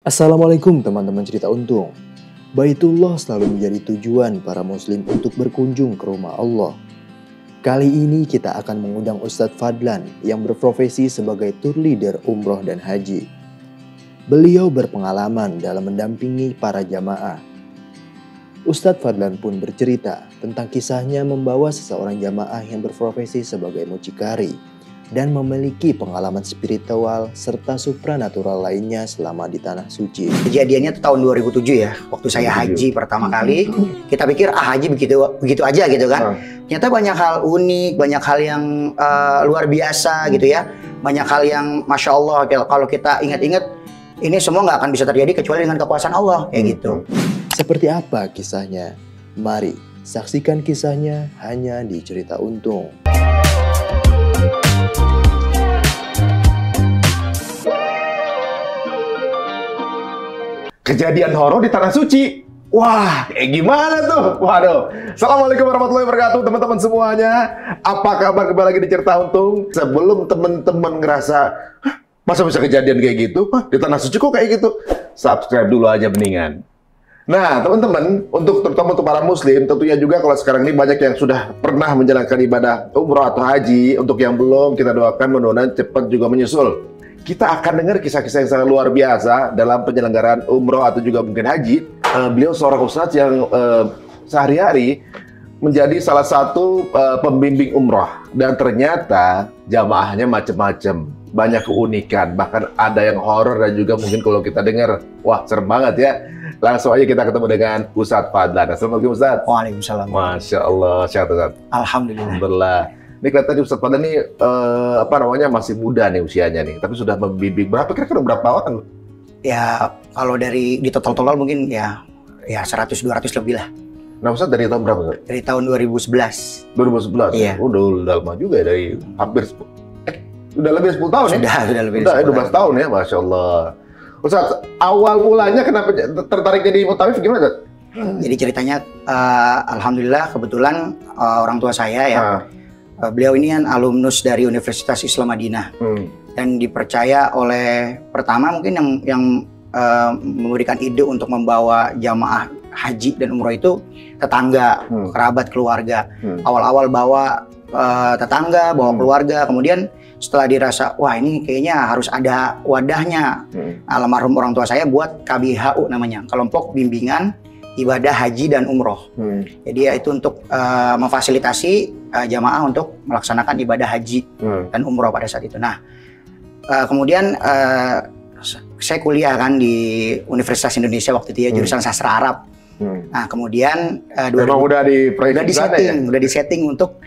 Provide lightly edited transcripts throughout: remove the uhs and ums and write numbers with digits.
Assalamualaikum teman-teman cerita untung. Baitullah selalu menjadi tujuan para muslim untuk berkunjung ke rumah Allah. Kali ini kita akan mengundang Ustadz Fadlan yang berprofesi sebagai tour leader umroh dan haji. Beliau berpengalaman dalam mendampingi para jamaah. Ustadz Fadlan pun bercerita tentang kisahnya membawa seseorang jamaah yang berprofesi sebagai mucikari dan memiliki pengalaman spiritual serta supranatural lainnya selama di Tanah Suci. Kejadiannya itu tahun 2007 ya, waktu saya haji pertama kali. Kita pikir haji begitu aja gitu kan. Ternyata banyak hal unik, banyak hal yang luar biasa gitu ya. Banyak hal yang Masya Allah, kalau kita ingat-ingat, ini semua nggak akan bisa terjadi kecuali dengan kekuasaan Allah, kayak gitu. Seperti apa kisahnya? Mari saksikan kisahnya hanya di Cerita Untung. Kejadian horor di Tanah Suci. Wah, gimana tuh? Waduh. Assalamualaikum warahmatullahi wabarakatuh teman-teman semuanya. Apa kabar? Kembali lagi di Cerita Untung. Sebelum teman-teman ngerasa, masa bisa kejadian kayak gitu? Di Tanah Suci kok kayak gitu? Subscribe dulu aja mendingan. Nah, teman-teman, terutama untuk para muslim, tentunya juga kalau sekarang ini banyak yang sudah pernah menjalankan ibadah umroh atau haji. Untuk yang belum, kita doakan mudah-mudahan cepat juga menyusul. Kita akan dengar kisah-kisah yang sangat luar biasa dalam penyelenggaraan umroh atau juga mungkin haji. Beliau seorang ustadz yang sehari-hari menjadi salah satu pembimbing umroh. Dan ternyata jamaahnya macam-macam. Banyak keunikan, bahkan ada yang horor dan juga mungkin kalau kita dengar, wah serem banget ya. Langsung aja kita ketemu dengan Ustadz Fadlan. Assalamualaikum Ustadz. Waalaikumsalam. Masya Allah, sehat Ustadz. Alhamdulillah. Ini kelihatannya Ustadz Fadlan ini masih muda nih usianya nih, tapi sudah membimbing kira-kira berapa orang? Ya kalau di total mungkin ya 100-200 lebih lah. Nah Ustadz dari tahun berapa? Dari tahun 2011. 2011? Iya. Udah lama juga ya, dari hampir udah lebih 10 tahun ya? Sudah lebih 12 tahun ya, Masya Allah. Ustadz, awal mulanya kenapa tertarik jadi mutawif gimana Ustadz? Jadi ceritanya Alhamdulillah kebetulan orang tua saya ya. Beliau ini kan alumnus dari Universitas Islam Madinah dan dipercaya oleh pertama mungkin yang memberikan ide untuk membawa jamaah haji dan umroh itu tetangga, kerabat, keluarga. Awal-awal bawa tetangga, bawa keluarga, kemudian setelah dirasa wah ini kayaknya harus ada wadahnya, almarhum orang tua saya buat KBHU namanya, kelompok bimbingan ibadah haji dan umroh. Jadi ya itu untuk memfasilitasi jamaah untuk melaksanakan ibadah haji dan umroh pada saat itu. Nah, kemudian saya kuliah kan di Universitas Indonesia waktu itu ya, jurusan sastra Arab. Nah, kemudian udah di setting untuk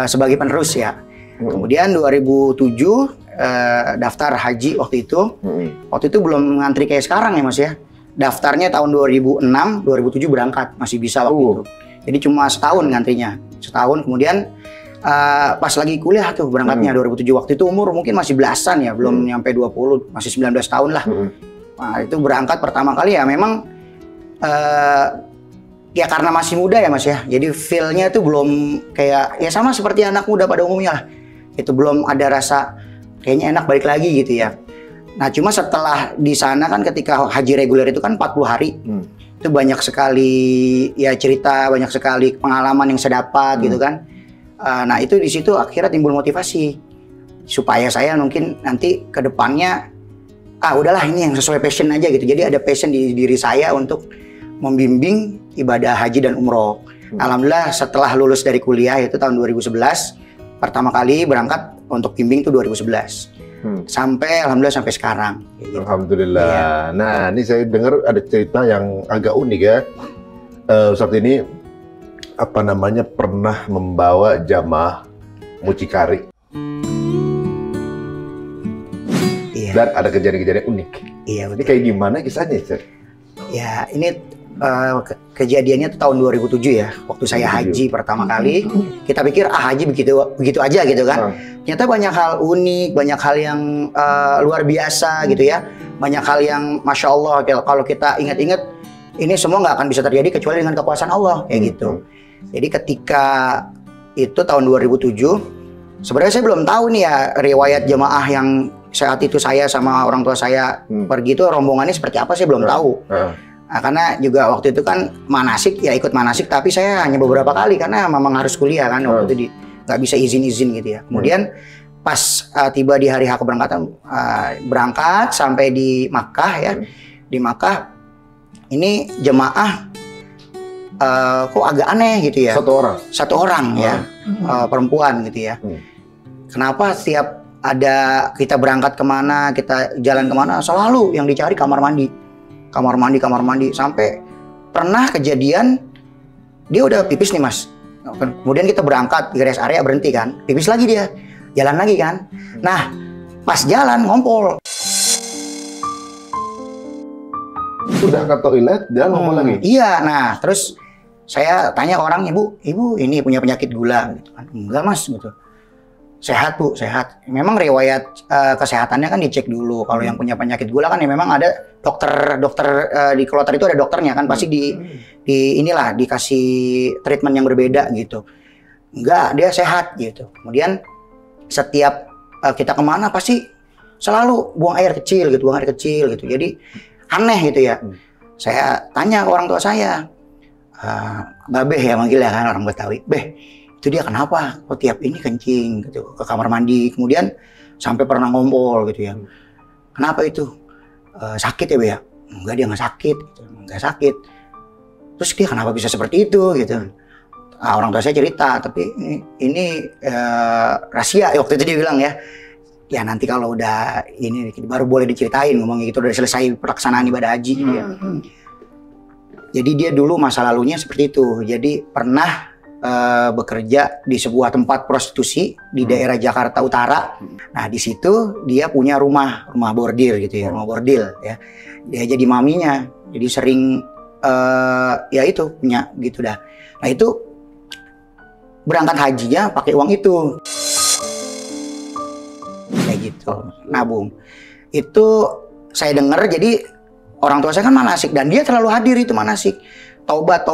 sebagai penerus ya. Kemudian 2007 daftar haji waktu itu. Waktu itu belum ngantri kayak sekarang ya Mas ya. Daftarnya tahun 2006, 2007 berangkat, masih bisa waktu itu. Jadi cuma setahun ngantrinya, setahun. Kemudian pas lagi kuliah tuh berangkatnya 2007, waktu itu umur mungkin masih belasan ya, belum nyampe 20, masih 19 tahun lah. Nah itu berangkat pertama kali ya memang ya karena masih muda ya Mas ya, jadi feel-nya tuh belum kayak, ya sama seperti anak muda pada umumnya lah. Itu belum ada rasa kayaknya enak balik lagi gitu ya. Nah cuma setelah di sana kan ketika haji reguler itu kan 40 hari. Itu banyak sekali ya cerita, banyak sekali pengalaman yang saya dapat gitu kan. Nah itu di situ akhirnya timbul motivasi supaya saya mungkin nanti ke depannya udahlah ini yang sesuai passion aja gitu. Jadi ada passion di diri saya untuk membimbing ibadah haji dan umroh. Alhamdulillah setelah lulus dari kuliah itu tahun 2011 pertama kali berangkat untuk bimbing itu 2011. Sampai alhamdulillah sampai sekarang. Gitu. Alhamdulillah. Iya. Nah, ini saya dengar ada cerita yang agak unik ya. Saat ini pernah membawa jamaah mucikari. Iya. Dan ada kejadian-kejadian unik. Iya. Ini kayak gimana kisahnya, Ustaz? Ya, ini kejadiannya itu tahun 2007 ya, waktu saya haji pertama kali. Kita pikir haji begitu aja gitu kan. Ternyata banyak hal unik, banyak hal yang luar biasa gitu ya. Banyak hal yang Masya Allah, kalau kita ingat-ingat, ini semua nggak akan bisa terjadi kecuali dengan kekuasaan Allah, kayak gitu. Jadi ketika itu tahun 2007, sebenarnya saya belum tahu nih ya riwayat jamaah yang saat itu saya sama orang tua saya pergi itu rombongannya seperti apa saya belum tahu. Nah, karena juga waktu itu kan manasik ya ikut manasik, tapi saya hanya beberapa kali karena memang harus kuliah kan waktu itu nggak bisa izin gitu ya. Kemudian pas tiba di hari H keberangkatan, berangkat sampai di Makkah ya. Di Makkah ini jemaah kok agak aneh gitu ya. Satu orang ya, perempuan gitu ya. Kenapa setiap ada kita berangkat kemana, kita jalan kemana, selalu yang dicari kamar mandi. Sampai pernah kejadian dia udah pipis nih mas. Kemudian kita berangkat di rest area, berhenti kan, pipis lagi dia, jalan lagi kan. Nah pas jalan ngompol. Udah ke toilet, jalan ngompol lagi. Iya, nah terus saya tanya ke orangnya, ibu ini punya penyakit gula? Gitu kan. Enggak mas, gitu. Sehat bu, sehat. Memang riwayat kesehatannya kan dicek dulu. Kalau yang punya penyakit gula kan ya memang ada dokter di kloter itu ada dokternya kan, pasti di inilah dikasih treatment yang berbeda gitu. Enggak, dia sehat gitu. Kemudian setiap kita kemana pasti selalu buang air kecil gitu. Jadi aneh gitu ya. Saya tanya ke orang tua saya, Babeh ya manggilnya kan orang Betawi. Beh, itu dia kenapa? Kok tiap ini kencing gitu ke kamar mandi, kemudian sampai pernah ngompol gitu ya. Kenapa itu? Sakit ya, Be ya? Enggak, dia nggak sakit gitu. Nggak sakit. Terus dia kenapa bisa seperti itu gitu? Orang tua saya cerita, tapi ini rahasia waktu itu dia bilang ya. Ya nanti kalau udah ini baru boleh diceritain, ngomongnya gitu, udah selesai pelaksanaan ibadah haji gitu ya. Jadi dia dulu masa lalunya seperti itu. Jadi pernah bekerja di sebuah tempat prostitusi di daerah Jakarta Utara. Nah di situ dia punya rumah bordir gitu ya, rumah bordil ya. Dia jadi maminya, jadi sering ya itu punya gitu dah. Nah itu berangkat hajinya pakai uang itu, kayak gitu, nabung. Itu saya dengar, jadi orang tua saya kan manasik dan dia terlalu hadir itu manasik, tobat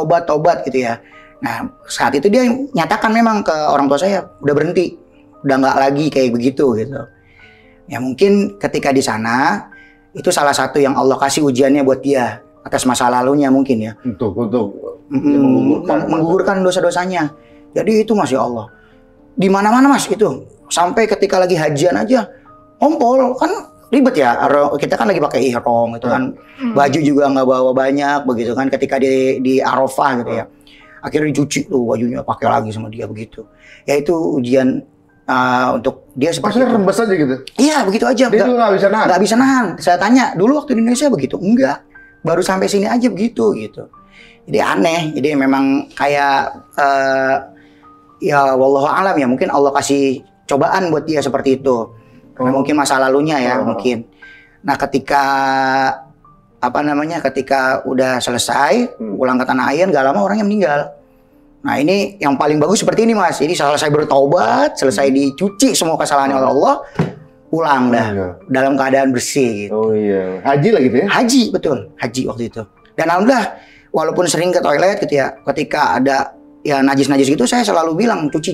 gitu ya. Nah saat itu dia nyatakan memang ke orang tua saya udah berhenti, udah nggak lagi kayak begitu gitu. Ya mungkin ketika di sana itu salah satu yang Allah kasih ujiannya buat dia atas masa lalunya mungkin ya. Untuk menggugurkan dosa-dosanya. Jadi itu Mas ya Allah. Di mana-mana Mas itu. Sampai ketika lagi hajian aja ngompol kan ribet ya. Kita kan lagi pakai ihram gitu kan. Baju juga nggak bawa banyak begitu kan ketika di Arafah gitu ya. Akhirnya dicuci tuh bajunya, pakai lagi sama dia begitu. Ya itu ujian untuk dia seperti itu. Rembes aja gitu? Iya begitu aja. Dia tuh nggak bisa nahan? Nggak bisa nahan. Saya tanya, dulu waktu di Indonesia begitu? Enggak. Baru sampai sini aja begitu gitu. Jadi aneh. Jadi memang kayak ya wallahu alam ya, mungkin Allah kasih cobaan buat dia seperti itu. Karena mungkin masa lalunya ya mungkin. Nah ketika ketika udah selesai pulang ke tanah air, gak lama orangnya meninggal. Nah ini yang paling bagus seperti ini Mas. Jadi selesai bertaubat, selesai dicuci semua kesalahannya oleh Allah, pulang dah dalam keadaan bersih gitu. Oh iya. Haji lagi tuh ya? Haji, betul. Haji waktu itu. Dan alhamdulillah walaupun sering ke toilet gitu ya, ketika ada ya najis-najis gitu saya selalu bilang cuci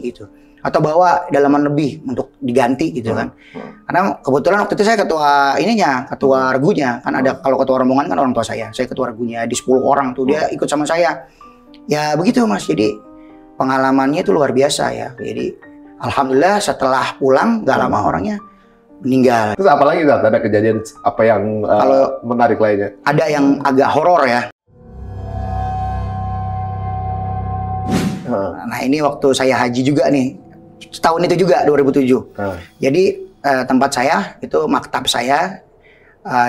gitu. Atau bawa dalaman lebih untuk diganti gitu kan. Karena kebetulan waktu itu saya ketua regunya. Kan ada, kalau ketua rombongan kan orang tua saya ketua regunya di 10 orang tuh, dia ikut sama saya. Ya begitu Mas, jadi pengalamannya itu luar biasa ya. Jadi alhamdulillah setelah pulang gak lama orangnya meninggal. Terus apalagi ada kejadian apa yang menarik lainnya? Ada yang agak horor ya. Nah ini waktu saya haji juga nih, setahun itu juga 2007. Jadi tempat saya itu maktab saya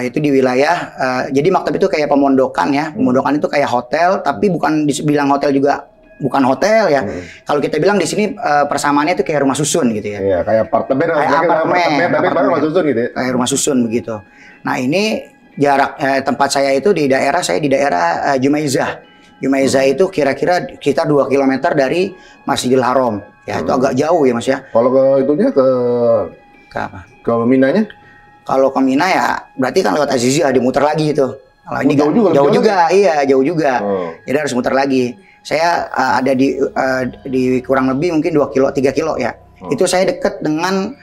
itu di wilayah. Jadi maktab itu kayak pemondokan ya. Pemondokan itu kayak hotel, tapi bukan dibilang hotel juga, bukan hotel ya. Kalau kita bilang di sini persamaannya itu kayak rumah susun gitu ya. Iya, kayak apartemen. Tapi rumah susun gitu. Kayak rumah susun begitu. Nah ini jarak tempat saya itu di daerah Jumaizah. Jumaizah itu kira-kira kita 2 km dari Masjidil Haram. Ya itu agak jauh ya Mas ya. Kalau ke itunya ke apa? Ke Minanya? Kalau ke Mina ya berarti kan lewat Aziziyah dimuter lagi itu. Kalau ini jauh juga. Iya, jauh juga. Jadi harus muter lagi. Saya ada di kurang lebih mungkin 2 kilo, 3 kilo ya. Itu saya dekat dengan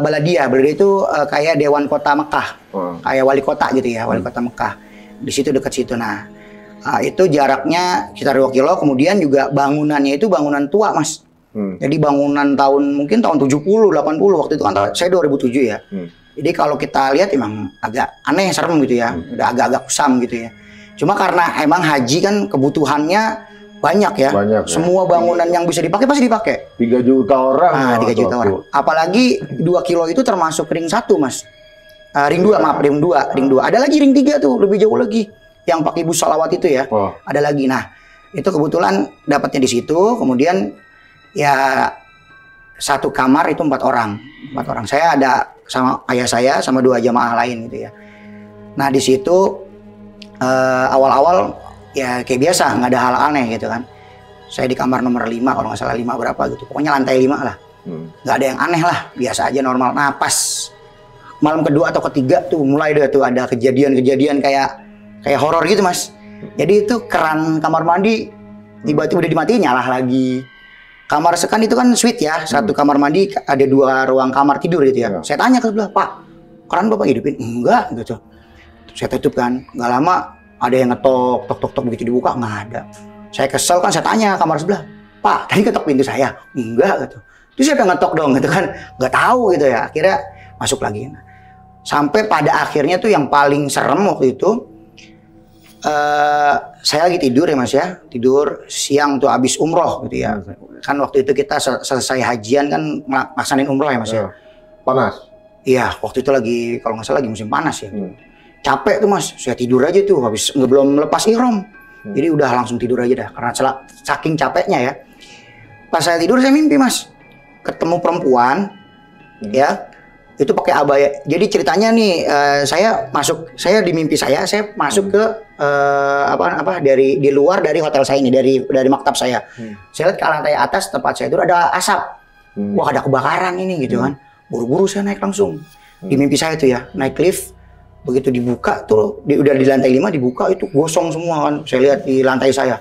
Baladia itu kayak Dewan Kota Mekah, kayak wali kota gitu ya, wali kota Mekah. Di situ dekat situ. Nah, itu jaraknya sekitar 2 kilo. Kemudian juga bangunannya itu bangunan tua, Mas. Jadi bangunan mungkin tahun 70, 80 waktu itu kan saya 2007 ya. Jadi kalau kita lihat emang agak aneh, serem gitu ya, udah agak-agak kusam gitu ya. Cuma karena emang haji kan kebutuhannya banyak ya. Semua bangunan yang bisa dipakai pasti dipakai. 3 juta orang. Nah, 3 juta orang. Apalagi 2 kilo itu termasuk ring 1, Mas. Ring 2, maaf, ring 2. Ada lagi ring 3 tuh, lebih jauh lagi. Yang pakai bus salawat itu ya. Ada lagi. Nah, itu kebetulan dapatnya di situ. Kemudian ya satu kamar itu 4 orang. 4 orang. Saya ada sama ayah saya sama 2 jamaah lain gitu ya. Nah, di situ awal-awal ya kayak biasa, nggak ada hal aneh gitu kan. Saya di kamar nomor 5 kalau nggak salah, 5 berapa gitu. Pokoknya lantai 5 lah. Nggak ada yang aneh lah, biasa aja normal. Nah, pas malam kedua atau ketiga tuh mulai deh tuh ada kejadian-kejadian kayak horor gitu, Mas. Jadi itu keran kamar mandi tiba-tiba udah dimatiin, nyala lagi. Kamar sekan itu kan suite ya, satu kamar mandi ada 2 ruang kamar tidur gitu ya. Saya tanya ke sebelah, "Pak, keran Bapak hidupin?" "Enggak," gitu. Saya tutup kan, nggak lama ada yang ngetok, tok begitu dibuka nggak ada. Saya kesel kan, saya tanya kamar sebelah, "Pak, tadi ketok pintu saya?" "Enggak," gitu. "Terus siapa yang ngetok dong?" gitu kan, nggak tahu gitu ya. Akhirnya masuk lagi. Sampai pada akhirnya tuh yang paling serem waktu itu, saya lagi tidur ya, Mas ya, tidur siang tuh abis umroh gitu ya. Kan waktu itu kita selesai hajian kan melaksanain umroh ya, Mas ya. Panas? Iya, waktu itu lagi kalau nggak salah lagi musim panas ya. Capek tuh, Mas, saya tidur aja tuh habis belum lepas ihram. Jadi udah langsung tidur aja dah karena saking capeknya ya. Pas saya tidur saya mimpi, Mas, ketemu perempuan ya, itu pakai abaya. Jadi ceritanya nih, saya di mimpi saya masuk ke dari di luar dari hotel saya ini, dari maktab saya. Saya lihat ke lantai atas tempat saya itu ada asap. Wah, ada kebakaran ini gitu kan. Buru-buru saya naik langsung. Di mimpi saya itu ya, naik lift. Begitu dibuka tuh, udah di lantai 5 dibuka itu gosong semua kan. Saya lihat di lantai saya.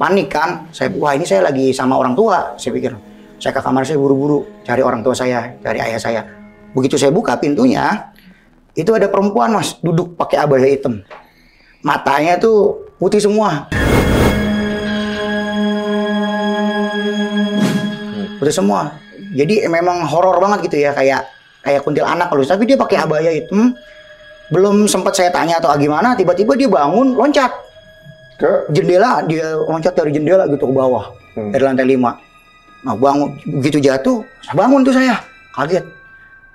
Panik kan. Wah, ini saya lagi sama orang tua, saya pikir. Saya ke kamar saya buru-buru cari orang tua saya, cari ayah saya. Begitu saya buka pintunya, itu ada perempuan, Mas, duduk pakai abaya hitam. Matanya tuh putih semua. Putih semua. Jadi memang horor banget gitu ya, kayak kuntilanak kalau, tapi dia pakai abaya hitam. Belum sempat saya tanya atau gimana, tiba-tiba dia bangun, loncat ke jendela, dia loncat dari jendela gitu ke bawah, dari lantai 5. Nah, bangun, begitu jatuh, bangun tuh saya, kaget.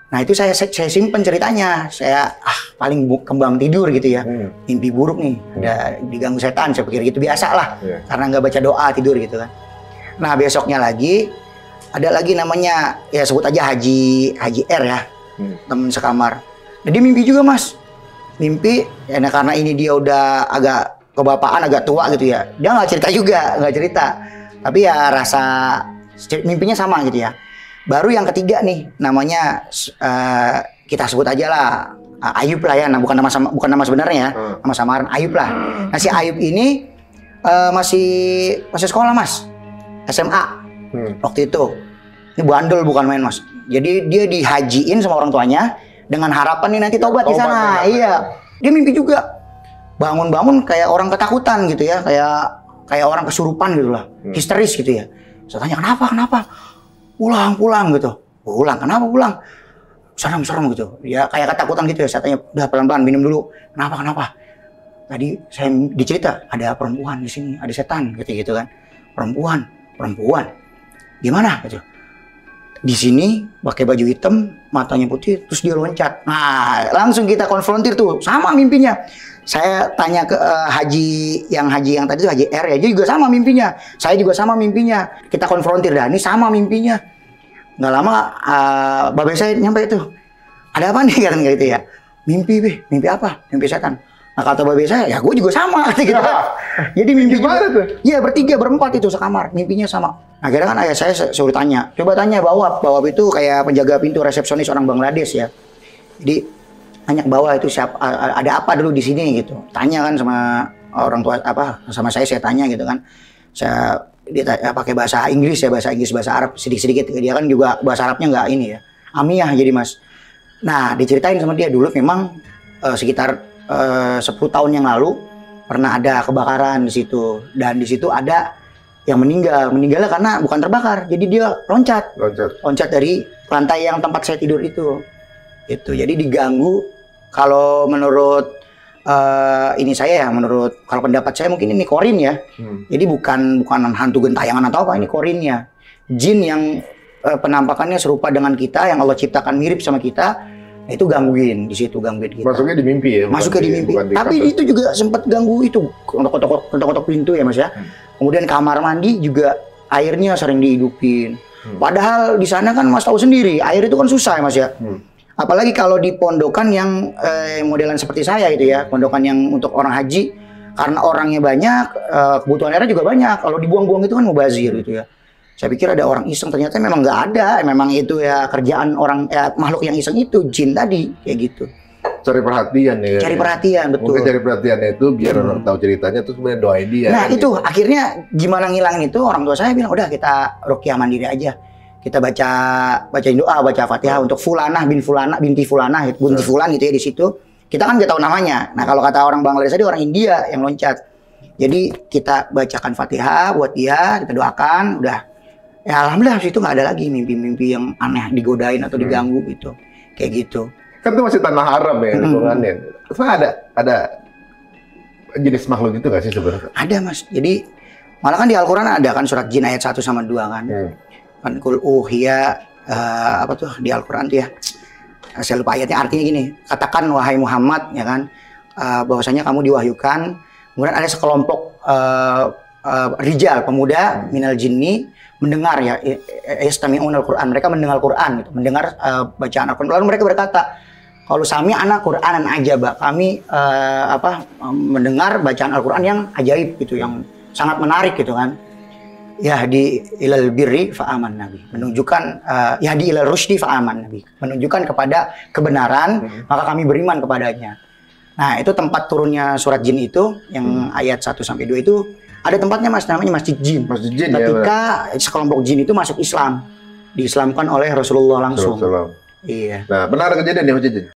Nah, itu saya simpen ceritanya, saya paling kembang tidur gitu ya, mimpi buruk nih, ada diganggu setan, saya pikir gitu, biasa lah, karena nggak baca doa tidur gitu kan. Nah, besoknya lagi, ada lagi namanya, ya sebut aja Haji R ya, temen sekamar. Nah, dia mimpi juga, Mas. Mimpi, ya karena ini dia udah agak kebapaan, agak tua gitu ya. Dia nggak cerita. Tapi ya rasa mimpinya sama gitu ya. Baru yang ketiga nih, namanya kita sebut aja lah Ayub lah ya. Nah, bukan nama sebenarnya, nama samaran Ayub lah. Nah, si Ayub ini masih sekolah, Mas, SMA waktu itu. Ini bandel bukan main, Mas. Jadi dia dihajiin sama orang tuanya dengan harapan nih nanti tobat di sana. Iya. Dia mimpi juga. Bangun-bangun kayak orang ketakutan gitu ya, kayak orang kesurupan gitu lah. Histeris gitu ya. Saya tanya, "Kenapa? Pulang gitu." "Pulang? Kenapa pulang?" "Serem gitu." Ya kayak ketakutan gitu ya. Saya tanya, "Udah pelan-pelan minum dulu." Kenapa?" "Tadi saya dicerita ada perempuan di sini, ada setan," gitu kan. Perempuan. "Gimana?" gitu. "Di sini pakai baju hitam, matanya putih, terus dia loncat." Nah, langsung kita konfrontir tuh, sama mimpinya. Saya tanya ke haji yang tadi itu Haji R ya, dia juga sama mimpinya. Saya juga sama mimpinya. Kita konfrontir dah, ini sama mimpinya. Nggak lama, babe saya nyampe itu. "Ada apa nih?" kan gitu ya. "Mimpi apa? Mimpi setan." Nah, kata babe saya, "Ya gue juga sama." gitu. Jadi mimpi gimana tuh? Iya, berempat itu sekamar, mimpinya sama. Akhirnya kan ayah saya suruh tanya, coba tanya bawab itu kayak penjaga pintu, resepsionis orang Bangladesh ya. Jadi tanya ke bawah itu siapa, ada apa dulu di sini gitu. Tanya kan sama orang tua sama saya tanya gitu kan. Dia pakai bahasa Inggris, bahasa Arab sedikit-sedikit. Dia kan juga bahasa Arabnya nggak ini ya. Amiyah jadi Mas. Nah diceritain sama dia dulu memang sekitar 10 tahun yang lalu pernah ada kebakaran di situ, dan di situ ada yang meninggalnya karena bukan terbakar, jadi dia loncat dari lantai yang tempat saya tidur itu jadi diganggu. Kalau menurut ini saya ya, menurut kalau pendapat saya mungkin ini korin ya. Jadi bukan hantu gentayangan atau apa, ini korinnya jin yang penampakannya serupa dengan kita, yang Allah ciptakan mirip sama kita. Nah, itu gangguin di situ, gangguin kita. Masuknya di mimpi ya? Masuknya di mimpi. Tapi itu juga sempat ganggu itu, ketok-ketok pintu ya Mas ya. Kemudian kamar mandi juga airnya sering dihidupin. Padahal di sana kan Mas tahu sendiri, air itu kan susah ya Mas ya. Apalagi kalau di pondokan yang modelan seperti saya gitu ya, pondokan yang untuk orang haji, karena orangnya banyak, kebutuhan airnya juga banyak. Kalau dibuang-buang itu kan mubazir gitu ya. Saya pikir ada orang iseng, ternyata memang nggak ada. Memang itu ya kerjaan orang, makhluk yang iseng itu, jin tadi, kayak gitu. Cari perhatian ya. Cari perhatian, betul. Mungkin cari perhatiannya itu biar orang tahu ceritanya, terus kemudian doain dia. Nah kan, itu gitu. Akhirnya gimana ngilangin itu, orang tua saya bilang udah kita ruqyah mandiri aja. Kita bacain doa, baca Fatihah untuk Fulanah binti Fulanah gitu ya di situ. Kita kan nggak tahu namanya. Nah kalau kata orang Bangladesh tadi, orang India yang loncat. Jadi kita bacakan Fatihah buat dia, kita doakan, udah. Ya alhamdulillah itu nggak ada lagi mimpi-mimpi yang aneh, digodain atau diganggu gitu, kayak gitu. Kan itu masih tanah haram ya, lingkungannya. Ada jenis makhluk itu nggak sih sebenarnya? Ada Mas. Jadi malah kan di Al-Quran ada kan surat jin ayat 1 sama 2 kan. Kan kul uhiya apa tuh di Al-Quran tuh ya. Saya lupa ayatnya, artinya gini. Katakan wahai Muhammad ya kan, bahwasanya kamu diwahyukan. Kemudian ada sekelompok rijal pemuda minal jinni mendengar ya yastami'un al-Qur'an, mereka mendengar Al-Qur'an gitu, mendengar bacaan Al-Qur'an. Lalu mereka berkata, kalau sami anak Qur'anan ajaba, kami mendengar bacaan Al-Qur'an yang ajaib gitu, yang sangat menarik gitu kan. Yahdi ilal birri fa'aman nabi, menunjukkan yahdi ilal rusydi fa'aman nabi, menunjukkan kepada kebenaran, maka kami beriman kepadanya. Nah, itu tempat turunnya surat jin itu yang ayat 1 sampai 2 itu. Ada tempatnya Mas, namanya Masjid Jin. Masjid Jin. Ketika sekelompok jin itu masuk Islam, diislamkan oleh Rasulullah langsung. Iya. Nah, benar kejadian di Masjid Jin.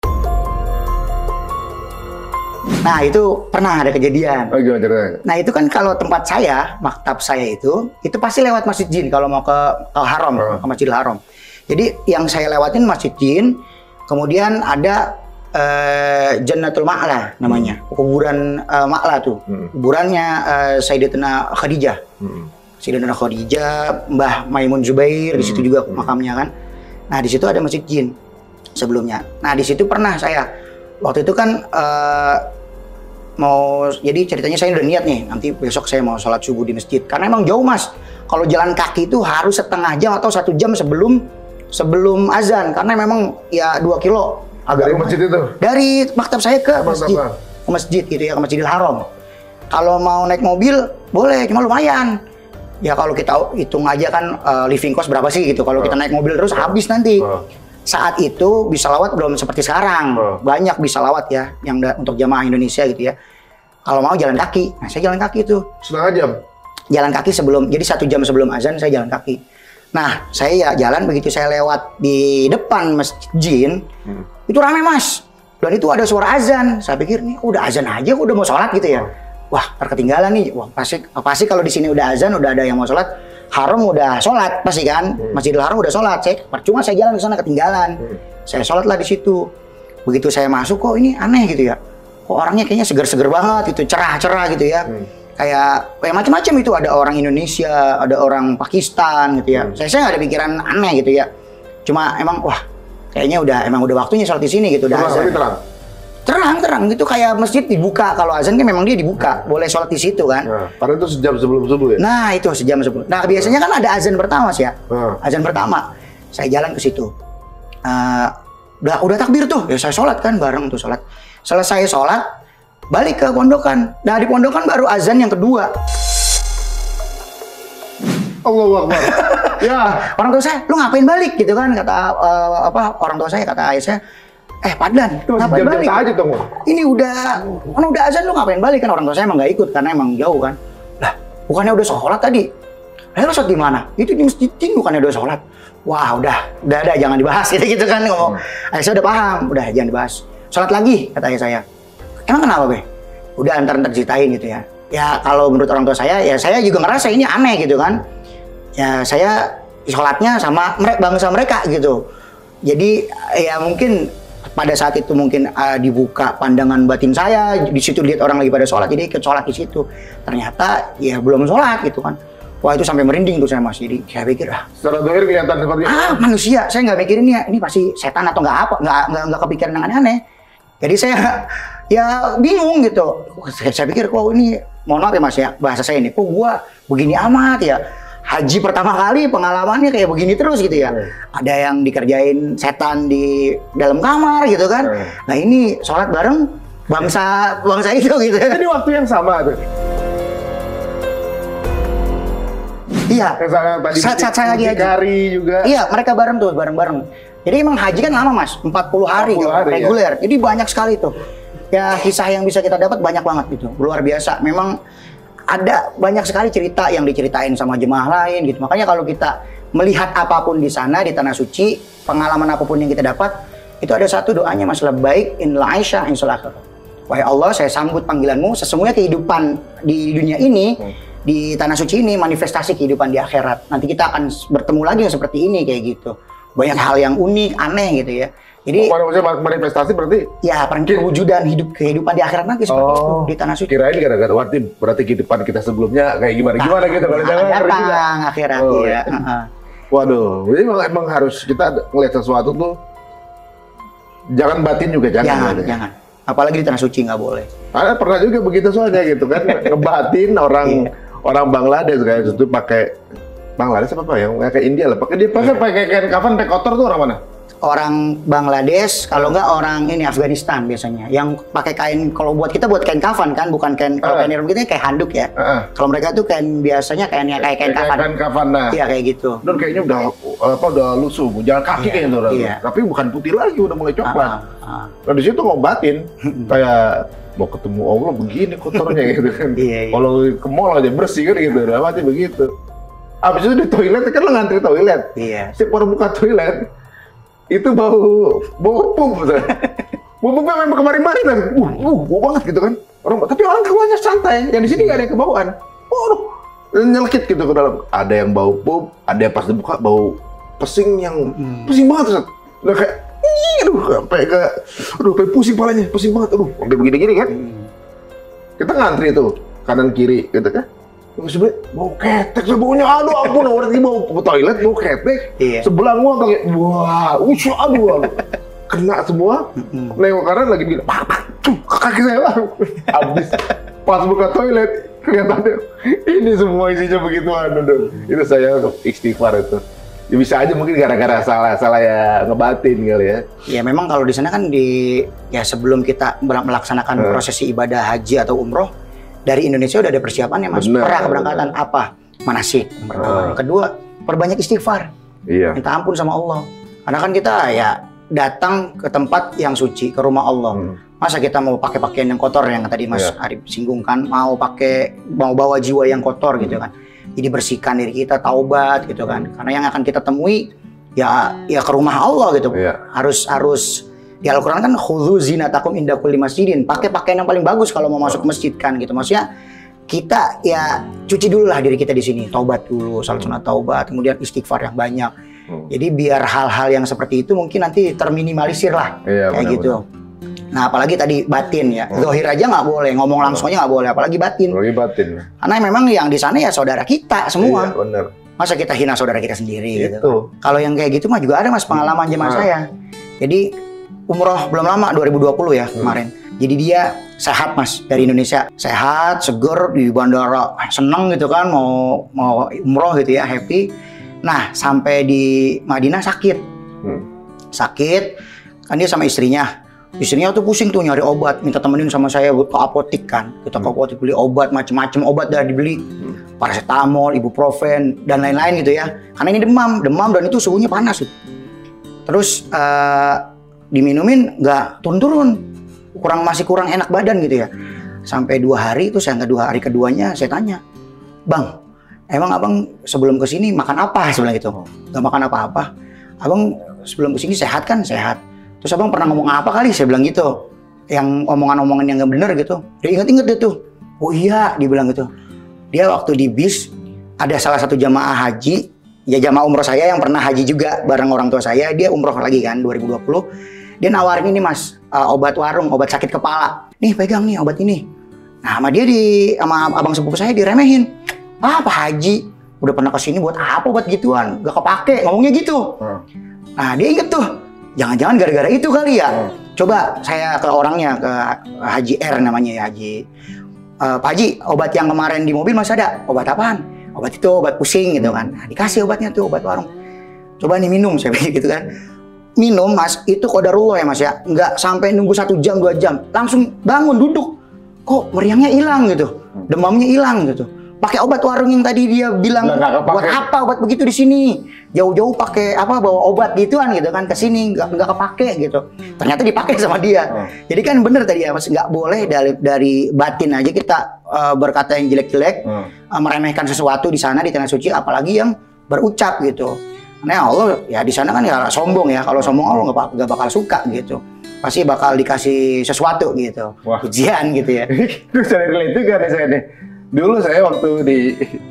Nah, itu pernah ada kejadian. Oh, gimana ceritanya? Nah, itu kan kalau tempat saya, maktab saya itu pasti lewat Masjid Jin kalau mau ke Haram, ke Masjidil Haram. Jadi yang saya lewatin Masjid Jin, kemudian ada Jannatul Ma'la namanya, kuburan Ma'la tuh, kuburannya Sayyidatina Khadijah. Sayyidatina Khadijah, Mbah Maimun Zubair di situ juga makamnya kan. Nah di situ ada Masjid Jin sebelumnya. Nah di situ pernah saya waktu itu kan jadi ceritanya saya udah niat nih, nanti besok saya mau sholat subuh di masjid, karena emang jauh Mas. Kalau jalan kaki itu harus setengah jam atau 1 jam sebelum azan, karena memang ya 2 kilo. Dari masjid itu? Dari maktab saya ke masjid gitu ya, ke Masjidil Haram. Kalau mau naik mobil boleh, cuma lumayan. Ya kalau kita hitung aja kan living cost berapa sih gitu. Kalau kita naik mobil terus habis nanti. Saat itu bisa lawat belum seperti sekarang. Banyak bisa lawat ya, yang untuk jamaah Indonesia gitu ya. Kalau mau jalan kaki, nah saya jalan kaki itu. Setengah jam? Jalan kaki jadi 1 jam sebelum azan saya jalan kaki. Nah saya ya jalan, begitu saya lewat di depan Masjid Jin, itu ramai Mas, dan itu ada suara azan. Saya pikir nih udah azan aja, udah mau sholat gitu ya. Wah terketinggalan nih. Wah pasti kalau di sini udah azan, udah ada yang mau sholat, Haram udah sholat pasti kan. Masjidil Haram udah sholat. Cuma saya jalan ke sana ketinggalan. Saya sholat lah di situ. Begitu saya masuk, kok ini aneh gitu ya. Kok orangnya kayaknya seger-seger banget gitu, cerah-cerah gitu ya. Kayak macam-macam itu, ada orang Indonesia, ada orang Pakistan gitu ya. Saya nggak ada pikiran aneh gitu ya. Cuma emang wah kayaknya emang udah waktunya sholat di sini gitu, udah azan. Terang gitu, kayak masjid dibuka. Kalau azan kan memang dia dibuka, boleh sholat di situ kan. Nah, karena itu sejam sebelum subuh ya. Nah itu sejam sebelum. Nah biasanya kan ada azan pertama sih ya. Azan pertama, saya jalan ke situ. Udah takbir tuh, ya saya sholat kan bareng tuh sholat. Selesai sholat, balik ke pondokan. Nah di pondokan baru azan yang kedua. Allahu Akbar. Ya, orang tua saya, lu ngapain balik gitu kan, kata orang tua saya, kata ayah saya, Padlan, ngapain balik? Aja dong. Ini udah azan, lu ngapain balik? Kan orang tua saya emang nggak ikut karena emang jauh kan. Lah, bukannya udah sholat tadi? Lalu sholat di mana? Itu di masjid ini bukannya udah sholat. Wah udah jangan dibahas gitu kan ngomong. Saya udah paham, udah jangan dibahas. Sholat lagi kata ayah saya. Emang kenapa be? Udah ntar ceritain gitu ya. Ya kalau menurut orang tua saya, ya saya juga ngerasa ini aneh gitu kan. Ya saya sholatnya sama bangsa mereka gitu. Jadi ya mungkin pada saat itu mungkin dibuka pandangan batin saya, di situ lihat orang lagi pada sholat, jadi ikut sholat di situ. Ternyata ya belum sholat gitu kan. Wah itu sampai merinding tuh saya Mas. Jadi saya pikir secara dohir kelihatan seperti manusia. Saya nggak mikirin ini pasti setan atau nggak kepikiran yang aneh-aneh. Jadi saya ya bingung gitu. Saya pikir kok ini, mohon maaf ya Mas ya, bahasa saya ini, kok gua begini amat ya. Haji pertama kali pengalamannya kayak begini terus gitu ya. Ada yang dikerjain setan di dalam kamar gitu kan. Nah ini sholat bareng bangsa itu gitu. Jadi waktu yang sama tuh. Iya. Saat saya lagi haji juga. Iya, mereka bareng. Jadi emang haji kan lama Mas, 40 hari reguler. Ya. Jadi banyak sekali tuh. Ya kisah yang bisa kita dapat banyak banget gitu. Luar biasa. Memang ada banyak sekali cerita yang diceritain sama jemaah lain gitu. Makanya kalau kita melihat apapun di sana di tanah suci, pengalaman apapun yang kita dapat, itu ada satu doanya Mas, labbaik in la'isha in akhirah. Wahai Allah, saya sambut panggilanmu, sesungguhnya kehidupan di dunia ini di tanah suci ini manifestasi kehidupan di akhirat. Nanti kita akan bertemu lagi yang seperti ini kayak gitu. Banyak hal yang unik, aneh gitu ya. Jadi manifestasi berarti ya perwujudan kehidupan di akhirat nanti seperti itu di tanah suci. Kirain gara-gara berarti kehidupan kita sebelumnya kayak gimana gitu kalau datang akhirat ya. Waduh, jadi emang harus kita ngelihat sesuatu tuh jangan batin juga jangan. Apalagi di tanah suci nggak boleh. Ada pernah juga begitu soalnya gitu kan ngebatin orang Bangladesh kayak itu pakai Bangladesh apa yang kayak India lah pakai kain kafan pakai kotor tuh orang mana? Orang Bangladesh, kalau nggak orang ini Afghanistan biasanya. Yang pakai kain, kalau buat kita buat kain kafan kan, bukan kain kalau kain Eropa kita kayak handuk ya. Kalau mereka tuh kain biasanya kayak kain kafan. Kain kafan nah. Iya kayak gitu. Dan kayaknya udah lusuh, jalan kaki kayaknya tuh. Tapi bukan putih lagi, udah mulai coklat. Nah di situ ngobatin kayak mau ketemu Allah begini kotornya gitu kan. Kalau ke mall aja bersih kan gitu, udah mati begitu. Abis itu di toilet kan lo ngantri toilet. Setiap orang buka toilet itu bau pup pup memang kemarin-kemarin kan bau banget gitu kan tapi orang keluarnya santai yang di sini nggak ada yang kebauan nyelekit gitu ke dalam, ada yang bau pup, ada yang pas dibuka bau pesing yang pesing banget udah kayak sampai pusing palanya, pusing banget sampai begini-gini kan. Kita ngantri tuh kanan kiri gitu kan. Sebenernya bau ketek, baunya aduh ampun, orang ini bau toilet, bau ketek. Sebelah gua kayak wah, aduh, kena semua. Nengok kanan lagi bilang, pak, kaki saya habis. Pas buka toilet, kelihatannya ini semua isinya begituan. Itu saya istighfar itu. Ya bisa aja mungkin gara-gara salah ya ngebatin kali ya. Ya memang kalau di sana kan sebelum kita melaksanakan prosesi ibadah haji atau umroh, dari Indonesia udah ada persiapannya Mas. Keberangkatan apa? Manasik. Pertama. Kedua, perbanyak istighfar. Minta ampun sama Allah. Karena kan kita ya datang ke tempat yang suci, ke rumah Allah. Masa kita mau pakai pakaian yang kotor yang tadi Mas Arif singgung kan, mau bawa jiwa yang kotor gitu kan. Jadi bersihkan diri kita, taubat gitu kan. Karena yang akan kita temui ya ke rumah Allah gitu. Harus di Al-Quran kan khudzu zinatakum inda kulli masjidin. Pakai pakaian yang paling bagus kalau mau masuk masjid kan gitu. Maksudnya kita ya cuci dulu lah diri kita di sini, taubat dulu, salat sunat taubat, kemudian istighfar yang banyak. Jadi biar hal-hal yang seperti itu mungkin nanti terminimalisir lah kayak gitu. Nah apalagi tadi batin ya, zahir aja nggak boleh, ngomong langsung aja nggak boleh, apalagi batin. Karena memang yang di sana ya saudara kita semua. Masa kita hina saudara kita sendiri gitu. Kalau yang kayak gitu mah juga ada Mas pengalaman jemaah saya. Jadi umroh belum lama 2020 ya kemarin. Jadi dia sehat Mas dari Indonesia, sehat, seger di bandara, seneng gitu kan mau umroh gitu ya, happy. Nah sampai di Madinah sakit, kan dia sama istrinya tuh pusing tuh nyari obat, minta temenin sama saya ke apotik kan. Kita ke apotik beli obat, macem-macem obat dah dibeli, paracetamol, ibuprofen dan lain-lain gitu ya. Karena ini demam dan itu suhunya panas. Terus diminumin nggak turun-turun, masih kurang enak badan gitu ya. Sampai 2 hari itu hari keduanya saya tanya, Bang, emang abang sebelum kesini makan apa? Saya bilang gitu. Gak makan apa-apa. Abang sebelum kesini sehat kan? Sehat. Terus abang pernah ngomong apa kali? Saya bilang gitu. Yang omongan-omongan yang gak bener gitu. Dia inget-inget dia tuh. Oh iya, dia bilang gitu. Dia waktu di bis, ada salah satu jamaah haji, ya jamaah umroh saya yang pernah haji juga bareng orang tua saya. Dia umroh lagi kan, 2020. Dia nawarin ini mas, obat warung, obat sakit kepala. Nih pegang nih obat ini. Nah sama dia sama abang sepupu saya diremehin. Ah Pak Haji, udah pernah kesini buat apa obat gituan? Gak kepake, ngomongnya gitu. Nah dia inget tuh, jangan-jangan gara-gara itu kali ya. Coba saya ke orangnya, ke Haji R namanya ya, Haji. Pak Haji, obat yang kemarin di mobil masih ada? Obat apaan? Obat itu, obat pusing gitu kan. Nah, dikasih obatnya tuh, obat warung. Coba nih minum, saya bilang gitu kan. Minum mas, itu qadarullah ya mas ya. Nggak sampai nunggu 1 jam, 2 jam. Langsung bangun, duduk. Kok meriangnya hilang gitu. Demamnya hilang gitu. Pakai obat warung yang tadi dia bilang, buat apa obat begitu di sini? Jauh-jauh pakai apa, bawa obat gituan gitu kan ke sini, nggak kepake gitu. Ternyata dipakai sama dia. Jadi kan bener tadi ya mas, nggak boleh dari batin aja kita berkata yang jelek-jelek, meremehkan sesuatu di sana di tanah suci, apalagi yang berucap gitu. Nah Allah ya di sana kan ya sombong ya. Kalau sombong Allah nggak bakal suka gitu. Pasti bakal dikasih sesuatu gitu. Wah. Ujian gitu ya. Itu saya relate juga nih saya nih. Dulu saya waktu di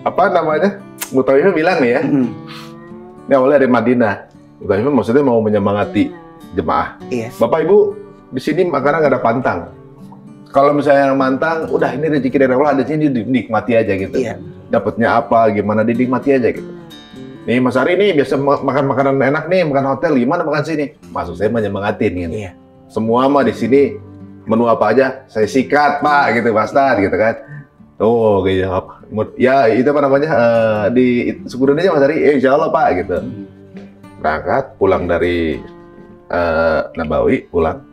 apa namanya, Mutaifah bilang nih ya. Ini awalnya dari Madinah. Mutaifah maksudnya mau menyemangati jemaah. Iya. Bapak Ibu di sini makanan nggak ada pantang. Kalau misalnya yang mantang, udah ini rezeki dari Allah, ada sini dinikmati aja gitu. Iya. Dapatnya apa, gimana dinikmati aja gitu. Nih Mas Ari nih biasa makan makanan enak nih, makan hotel, gimana makan sini? Maksud saya menyemangatin gitu. Iya. Semua mah di sini menu apa aja saya sikat Pak gitu, Pak Ustadz gitu kan. Oh gitu apa? Ya itu apa namanya di syukurin aja Mas Ari, insya Allah Pak gitu. Berangkat pulang dari Nabawi, pulang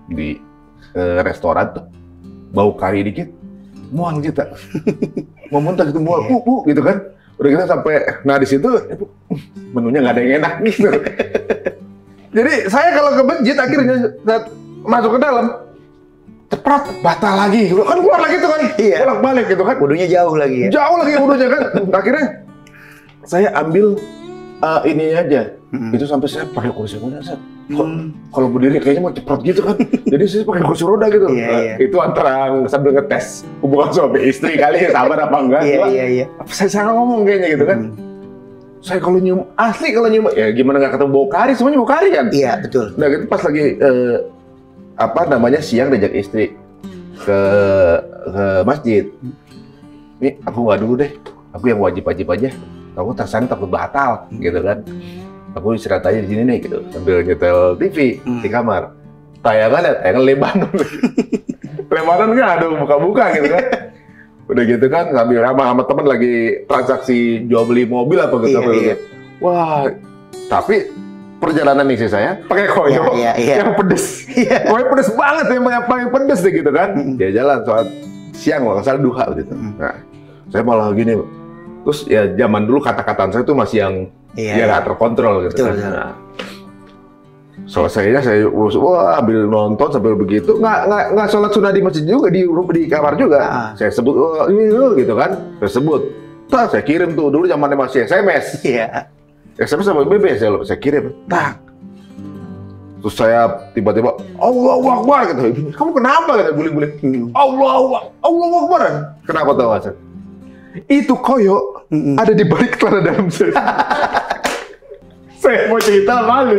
di restoran tuh bau kari dikit, mual kita, mau muntah gitu, mual, gitu kan. Udah kita sampai, nah di situ menunya nggak ada yang enak gitu. Jadi saya kalau ke masjid akhirnya saat masuk ke dalam, cepat batal lagi, kan keluar lagi tuh kan, bolak balik gitu kan. Wudunya jauh lagi ya. Jauh lagi wudunya kan. Akhirnya saya ambil ini aja, itu sampai saya pakai kursi roda. Kalau berdiri kayaknya mau cepat gitu kan, jadi saya pakai kursi roda gitu. Itu antara sambil ngetes hubungan suami istri kali ya, sabar apa enggak. Saya ngomong kayaknya gitu kan. Saya kalau nyium, asli kalau nyium, ya gimana nggak ketemu bau kari, semuanya bau kari kan. Iya betul. Nah gitu pas lagi apa namanya siang diajak istri ke masjid. Ini aku nggak dulu deh, aku yang wajib-wajib aja. Aku tersan takut batal gitu kan. Aku istirahat aja di sini nih gitu, sambil nyetel TV di kamar. Tayangan ya, tayangan Lebanon. Lebanon kan aduh buka-buka gitu kan. Udah gitu kan, sambil sama temen lagi transaksi jual beli mobil apa gitu. Iya. Wah, tapi perjalanan nih saya pakai koyo yang pedes. Koyo pedes banget, yang paling pedes deh gitu kan. Dia jalan soal siang, kalau nggak salah duha gitu. Nah, saya malah gini, terus ya zaman dulu kata-kataan saya tuh masih yang ya nggak terkontrol gitu. Betul, kan. Nah, selesainya saya ambil nonton sambil begitu, nggak sholat sunnah di masjid juga, di kamar juga. Saya sebut ini gitu kan, saya sebut. Saya kirim tuh dulu zamannya masih SMS. SMS sama BB saya kirim. Terus saya tiba-tiba Allahu Akbar gitu. Kamu kenapa gitu guling-guling? Allahu Akbar. Kenapa tuh Mas? Itu koyo ada di balik celana dalam saya. Saya mau cerita malu.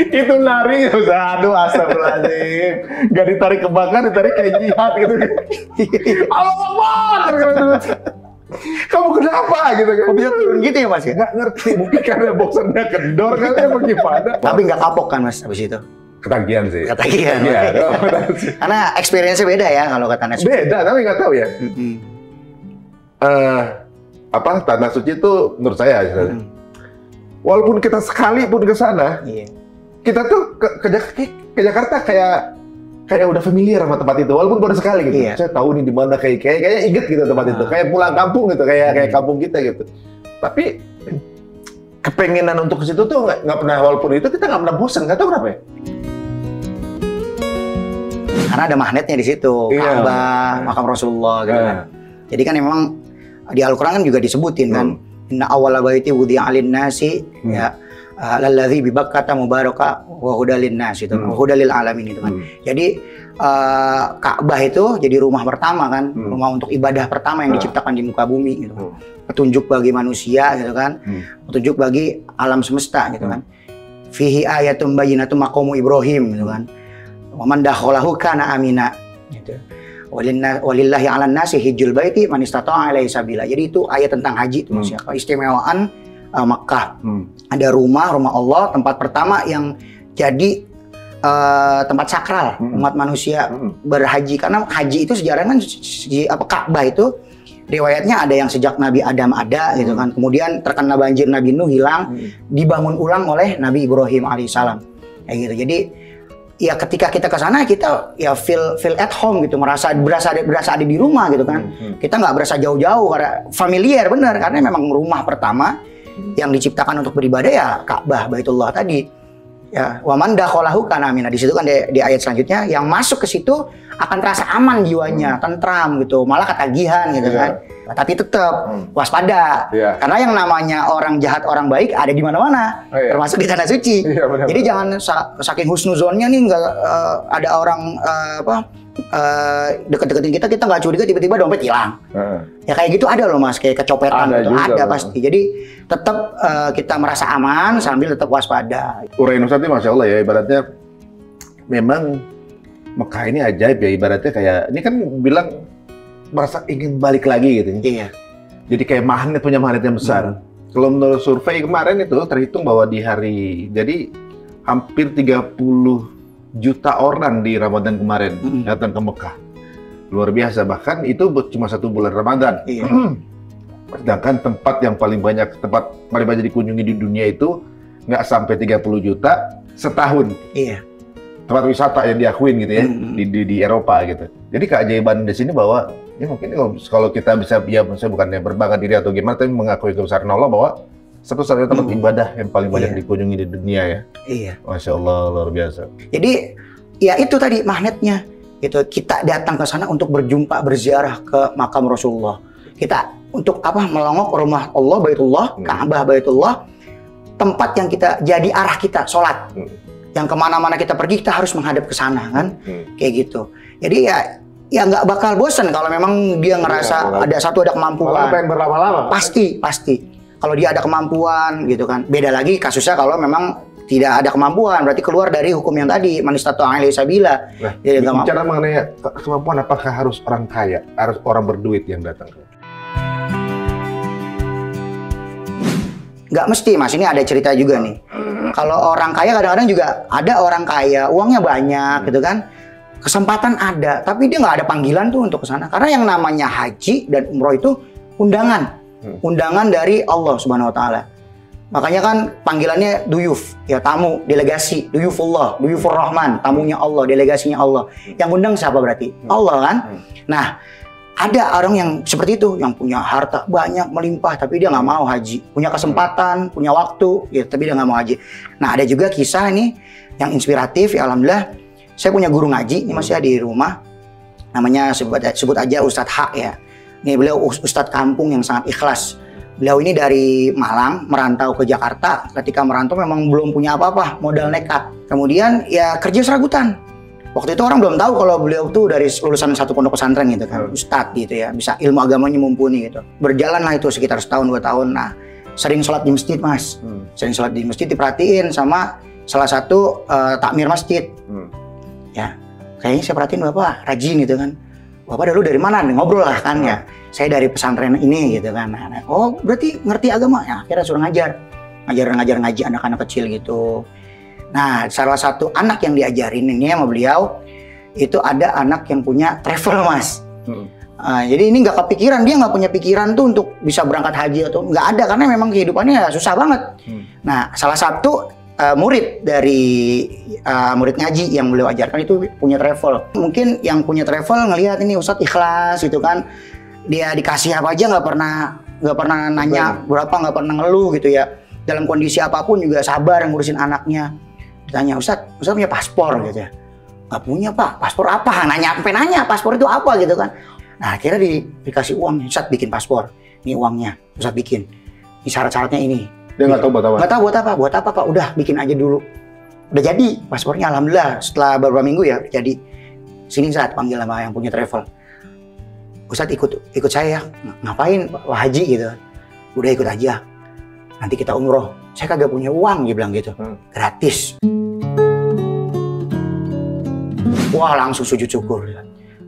Itu lari, aduh astagfirullahaladzim, gak ditarik ke belakang, ditarik kayak jihad gitu. Allahu Akbar. Kamu kenapa gitu kan? Kok bisa turun gitu ya Mas ya? Nggak ngerti, mungkin karena boxernya kendor kan ya bagaimana. Tapi nggak kapok kan Mas habis itu? Ketagihan sih. Ketagihan. Iya. Karena experience-nya beda ya kalau kata Tanah Suci. Beda, tapi nggak tahu ya. Apa Tanah Suci itu menurut saya, walaupun kita sekali pun ke sana, kita tuh ke Jakarta kayak udah familiar sama tempat itu, walaupun baru sekali gitu. Saya tahu nih di mana kayaknya inget gitu tempat itu, kayak pulang kampung gitu, kayak kampung kita gitu. Tapi kepengenan untuk ke situ tuh nggak pernah, walaupun itu kita nggak pernah bosan, nggak tahu kenapa ya. Karena ada magnetnya di situ, Ka'bah, makam Rasulullah gitu kan. Jadi kan memang di Al-Quran kan juga disebutin kan, inna awwala baiti wudi'a lin-nasi ya lalladzi bi Bakkata mubaraka wa hudalin nas itu, hudalil alamin itu kan. Jadi Ka'bah itu jadi rumah pertama kan, rumah untuk ibadah pertama yang diciptakan di muka bumi gitu. Petunjuk bagi manusia gitu kan, petunjuk bagi alam semesta gitu kan. Fihi ayatum bayyinatum maqamu Ibrahim gitu kan. Wa man dakhalahu kana amina gitu. Walillahi 'alan nasi hijjul baiti man istata'a ilaihi sabila. Jadi itu ayat tentang haji itu maksudnya. Keistimewaan Makkah. Ada rumah Allah, tempat pertama yang jadi tempat sakral umat manusia berhaji, karena haji itu sejarahnya kan Ka'bah itu riwayatnya ada yang sejak Nabi Adam ada gitu kan. Kemudian terkena banjir Nabi Nuh hilang, dibangun ulang oleh Nabi Ibrahim alaihissalam. Kayak gitu. Jadi ya ketika kita ke sana kita ya feel at home gitu, berasa ada di rumah gitu kan. Kita nggak berasa jauh-jauh karena familiar bener, karena memang rumah pertama yang diciptakan untuk beribadah ya Ka'bah Baitullah tadi. Ya, wa man dakhalahu kana amina. Di situ kan di ayat selanjutnya yang masuk ke situ akan terasa aman jiwanya, tentram gitu, malah ketagihan gitu kan. Tapi tetap waspada. Karena yang namanya orang jahat, orang baik ada di mana-mana, termasuk di tanah suci. Jadi jangan saking husnuzonnya nih nggak ada orang deket-deketin kita nggak curiga tiba-tiba dompet hilang. Ya kayak gitu ada loh Mas, kayak kecopetan gitu. Ada pasti. Jadi tetap kita merasa aman sambil tetap waspada. Urain Ustadz ini Masya Allah ya, ibaratnya memang Mekah ini ajaib ya, ibaratnya kayak ini kan bilang merasa ingin balik lagi gitu. Iya. Jadi kayak punya magnet yang besar. Kalau menurut survei kemarin itu terhitung bahwa di hari, jadi hampir 30 juta orang di Ramadan kemarin datang ke Mekah. Luar biasa, bahkan itu cuma 1 bulan Ramadan. Iya. Sedangkan tempat paling banyak dikunjungi di dunia itu nggak sampai 30 juta setahun. Iya. Tempat wisata yang diakuin gitu ya di Eropa gitu. Jadi keajaiban di sini bahwa ya mungkin kalau kita bisa, ya saya bukannya berbangga diri atau gimana, tapi mengakui kebesaran Allah bahwa satu-satunya tempat ibadah yang paling banyak dikunjungi di dunia ya. Iya. Masya Allah, luar biasa. Jadi ya itu tadi magnetnya. Gitu. Kita datang ke sana untuk berjumpa, berziarah ke makam Rasulullah. Kita untuk apa? Melongok rumah Allah, Baitullah, Ka'bah Baitullah, tempat yang kita jadi arah kita sholat. Yang kemana-mana kita pergi kita harus menghadap ke sana kan, kayak gitu. Jadi ya nggak bakal bosan kalau memang dia ngerasa ada kemampuan. Malah pengen berlama-lama. Pasti. Kalau dia ada kemampuan gitu kan. Beda lagi kasusnya kalau memang tidak ada kemampuan, berarti keluar dari hukum yang tadi, man istata'a ilaihi sabila. Nah, bicara mengenai kemampuan, apakah harus orang kaya, harus orang berduit yang datang? Nggak mesti Mas, ini ada cerita juga nih. Kalau orang kaya kadang-kadang juga ada orang kaya, uangnya banyak gitu kan. Kesempatan ada, tapi dia nggak ada panggilan tuh untuk ke sana. Karena yang namanya haji dan umroh itu undangan. Undangan dari Allah Subhanahu wa taala. Makanya kan panggilannya duyuf, ya tamu, delegasi, duyufullah, duyufur rahman, tamunya Allah, delegasinya Allah. Yang undang siapa berarti? Allah kan? Nah, ada orang yang seperti itu, yang punya harta banyak, melimpah, tapi dia nggak mau haji. Punya kesempatan, punya waktu, ya, tapi dia nggak mau haji. Nah, ada juga kisah nih yang inspiratif, ya alhamdulillah. Saya punya guru ngaji, ini masih ada di rumah. Namanya sebut aja Ustadz H ya. Ini beliau Ustadz kampung yang sangat ikhlas. Beliau ini dari Malang, merantau ke Jakarta. Ketika merantau memang belum punya apa-apa, modal nekat. Kemudian ya kerja serabutan. Waktu itu orang belum tahu kalau beliau tuh dari lulusan satu pondok pesantren gitu kan, ustadz gitu ya, bisa ilmu agamanya mumpuni gitu. Berjalanlah itu sekitar setahun 2 tahun. Nah, sering sholat di masjid Mas, sering sholat di masjid diperhatiin sama salah satu takmir masjid. Ya, kayaknya saya perhatiin bapak rajin gitu kan. Bapak dulu dari mana? Ngobrol lah kan ya. Saya dari pesantren ini gitu kan. Nah, oh berarti ngerti agama ya? Akhirnya suruh ngajar ngaji anak-anak kecil gitu. Nah, salah satu anak yang diajarin ini sama beliau itu ada anak yang punya travel Mas. Jadi ini nggak kepikiran, dia nggak punya pikiran tuh untuk bisa berangkat haji atau nggak ada, karena memang kehidupannya susah banget. Nah, salah satu murid dari murid ngaji yang beliau ajarkan itu punya travel. Mungkin yang punya travel ngelihat ini Ustadz ikhlas gitu kan, dia dikasih apa aja nggak pernah nanya berapa, nggak pernah ngeluh gitu ya. Dalam kondisi apapun juga sabar ngurusin anaknya. Ditanya, Ustadz punya paspor gitu ya? Nggak punya Pak, paspor apa? Nanya paspor itu apa gitu kan. Nah akhirnya dikasih uang, Ustadz bikin paspor. Ini uangnya, Ustadz bikin. Ini syarat-syaratnya ini. Dia nggak tahu buat apa? Nggak tahu buat apa Pak. Udah bikin aja dulu. Udah jadi paspornya, alhamdulillah. Setelah beberapa minggu ya jadi. Sini Ustadz, panggil sama yang punya travel. Ustadz ikut saya ya. Ngapain Pak Haji gitu. Udah ikut aja. Nanti kita umroh. Saya kagak punya uang, dia bilang gitu. Gratis. Wah, langsung sujud syukur.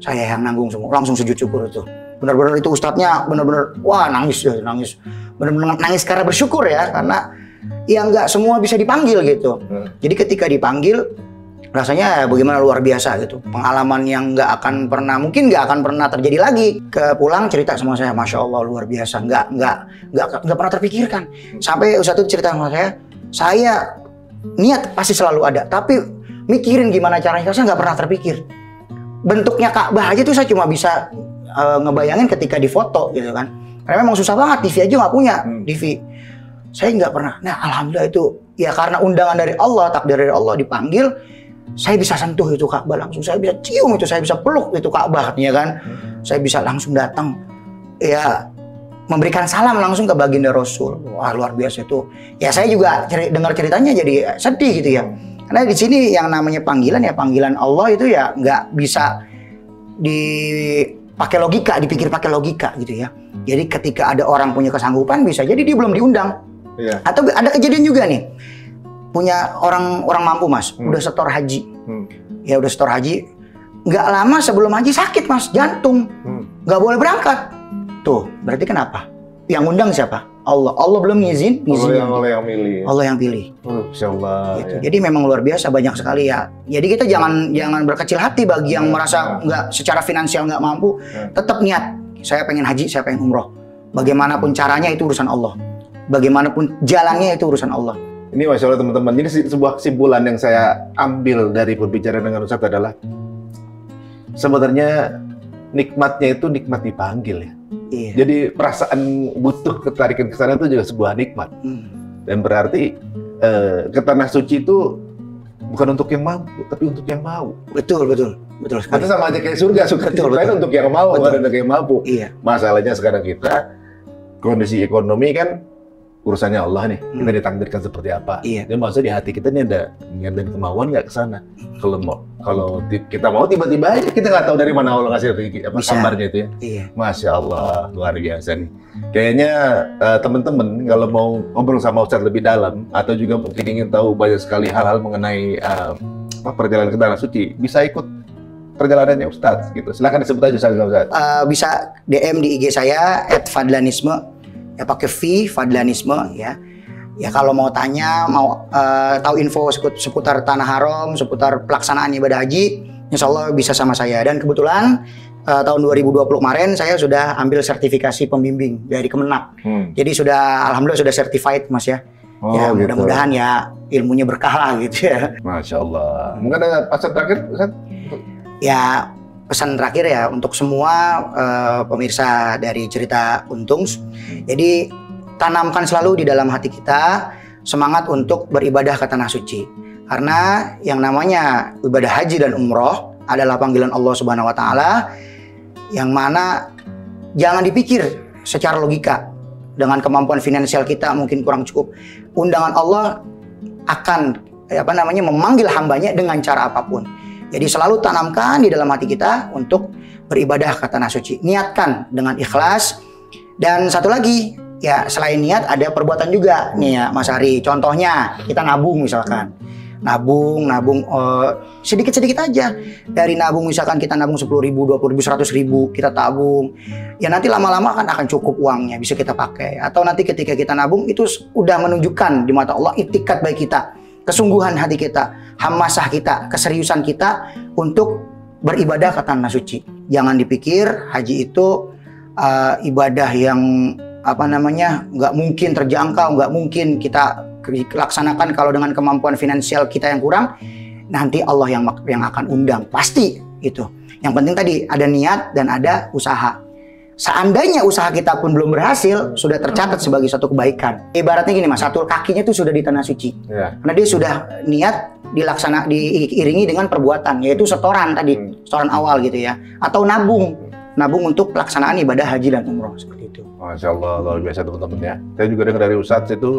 Saya yang nanggung semua, langsung sujud syukur itu. Benar-benar itu ustadznya benar-benar wah nangis. Benar-benar nangis karena bersyukur ya, karena ya nggak semua bisa dipanggil gitu. Jadi ketika dipanggil rasanya bagaimana luar biasa gitu. Pengalaman yang mungkin nggak akan pernah terjadi lagi. Pulang cerita sama saya, Masya Allah luar biasa, nggak pernah terpikirkan. Sampai ustadz itu cerita sama saya niat pasti selalu ada, tapi mikirin gimana caranya saya nggak pernah terpikir. Bentuknya Ka'bah aja tuh saya cuma bisa ngebayangin ketika difoto gitu kan. Karena memang susah banget, TV aja nggak punya TV. Saya nggak pernah. Nah alhamdulillah itu ya karena undangan dari Allah, takdir dari Allah dipanggil. Saya bisa sentuh itu Ka'bah langsung, saya bisa cium itu, saya bisa peluk itu Ka'bah, ya kan? Saya bisa langsung datang, ya memberikan salam langsung ke baginda Rasul. Wah luar biasa itu. Ya saya juga dengar ceritanya jadi sedih gitu ya. Karena di sini yang namanya panggilan ya panggilan Allah itu ya nggak bisa dipakai logika, dipikir pakai logika gitu ya. Jadi ketika ada orang punya kesanggupan bisa jadi dia belum diundang. Yeah. Atau ada kejadian juga nih. Punya orang mampu Mas, udah setor haji, ya udah setor haji, nggak lama sebelum haji sakit Mas, jantung, nggak boleh berangkat. Tuh, berarti kenapa? Yang undang siapa? Allah belum ngizin. Allah yang milih. Allah yang pilih. Insyaallah. Gitu. Ya. Jadi memang luar biasa banyak sekali ya. Jadi kita jangan berkecil hati bagi yang merasa nggak secara finansial nggak mampu, tetap niat. Saya pengen haji, saya pengen umroh. Bagaimanapun caranya itu urusan Allah. Bagaimanapun jalannya itu urusan Allah. Ini Masya Allah teman-teman, ini sebuah kesimpulan yang saya ambil dari berbicara dengan Ustadz adalah sebenarnya nikmatnya itu nikmat dipanggil ya. Iya. Jadi perasaan butuh ketarikan ke sana itu juga sebuah nikmat. Dan berarti ke tanah suci itu bukan untuk yang mampu, tapi untuk yang mau. Betul sekali. Itu sama aja kayak surga, betul. Untuk yang mau, bukan untuk yang mampu. Iya. Masalahnya sekarang kita kondisi ekonomi kan urusannya Allah nih, kita ditakdirkan seperti apa. Iya. Jadi maksudnya di hati kita nih ada niat dan kemauan nggak ke sana. Kalau kita mau tiba-tiba aja kita nggak tahu dari mana Allah ngasih rezeki apa kabarnya itu ya. Iya. Masya Allah luar biasa nih. Kayaknya teman-teman kalau mau ngobrol sama Ustadz lebih dalam atau juga mungkin ingin tahu banyak sekali hal-hal mengenai perjalanan ke tanah suci, bisa ikut perjalanannya Ustadz gitu. Silakan disebut aja Ustadz. Bisa DM di IG saya @fadlanisme. Ya pakai Fadlanisme ya. Ya kalau mau tanya, mau tahu info seputar Tanah Haram, seputar pelaksanaan ibadah haji, insya Allah bisa sama saya. Dan kebetulan tahun 2020 kemarin saya sudah ambil sertifikasi pembimbing dari Kemenak. Jadi alhamdulillah sudah certified Mas ya. Ya gitu. Mudah-mudahan ya ilmunya berkah lah gitu ya. Masya Allah. Mungkin ada pesan terakhir Ustaz? Ya pesan terakhir ya untuk semua pemirsa dari cerita Untung. Jadi tanamkan selalu di dalam hati kita semangat untuk beribadah ke tanah suci. Karena yang namanya ibadah haji dan umroh adalah panggilan Allah Subhanahu wa taala yang mana jangan dipikir secara logika. Dengan kemampuan finansial kita mungkin kurang cukup. Undangan Allah akan memanggil hambanya dengan cara apapun. Jadi selalu tanamkan di dalam hati kita untuk beribadah ke tanah suci. Niatkan dengan ikhlas. Dan satu lagi, ya selain niat ada perbuatan juga nih ya Mas Ari. Contohnya kita nabung misalkan. Nabung sedikit-sedikit aja. Dari nabung misalkan kita nabung 10.000, 20.000, 100.000 kita tabung. Ya nanti lama-lama kan akan cukup uangnya bisa kita pakai. Atau nanti ketika kita nabung itu udah menunjukkan di mata Allah itikat baik kita. Kesungguhan hati kita, hamasah kita, keseriusan kita untuk beribadah ke tanah suci. Jangan dipikir haji itu ibadah yang nggak mungkin terjangkau, nggak mungkin kita laksanakan kalau dengan kemampuan finansial kita yang kurang. Nanti Allah yang akan undang, pasti itu. Yang penting tadi ada niat dan ada usaha. Seandainya usaha kita pun belum berhasil, sudah tercatat sebagai satu kebaikan. Ibaratnya gini Mas, satu kakinya itu sudah di tanah suci. Karena dia sudah niat diiringi dengan perbuatan, yaitu setoran tadi, setoran awal gitu ya. Atau nabung. nabung untuk pelaksanaan ibadah haji dan umroh seperti itu. Masya Allah, luar biasa teman-teman ya. Saya juga dengar dari Ustadz itu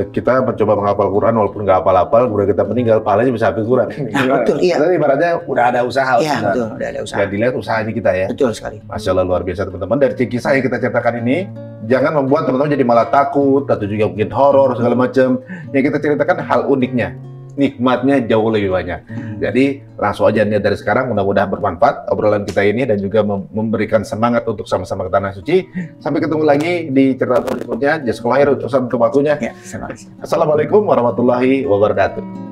kita mencoba menghafal Quran walaupun nggak hafal-hafal, kemudian kita meninggal, pahalanya bisa hafal Quran. Betul, iya. Jadi ibaratnya udah ada usaha. Iya, betul, udah ada usaha. Ya dilihat usahanya kita ya. Betul sekali. Masya Allah, luar biasa teman-teman. Dari kisah yang kita ceritakan ini, jangan membuat teman-teman jadi malah takut atau juga mungkin horor segala macam. Yang kita ceritakan hal uniknya, nikmatnya jauh lebih banyak. Jadi langsung aja niat dari sekarang, mudah-mudahan bermanfaat obrolan kita ini dan juga memberikan semangat untuk sama-sama ke Tanah Suci. Sampai ketemu lagi di cerita berikutnya. Jazakallahu khairan untuk waktunya. Ya, Assalamualaikum warahmatullahi wabarakatuh.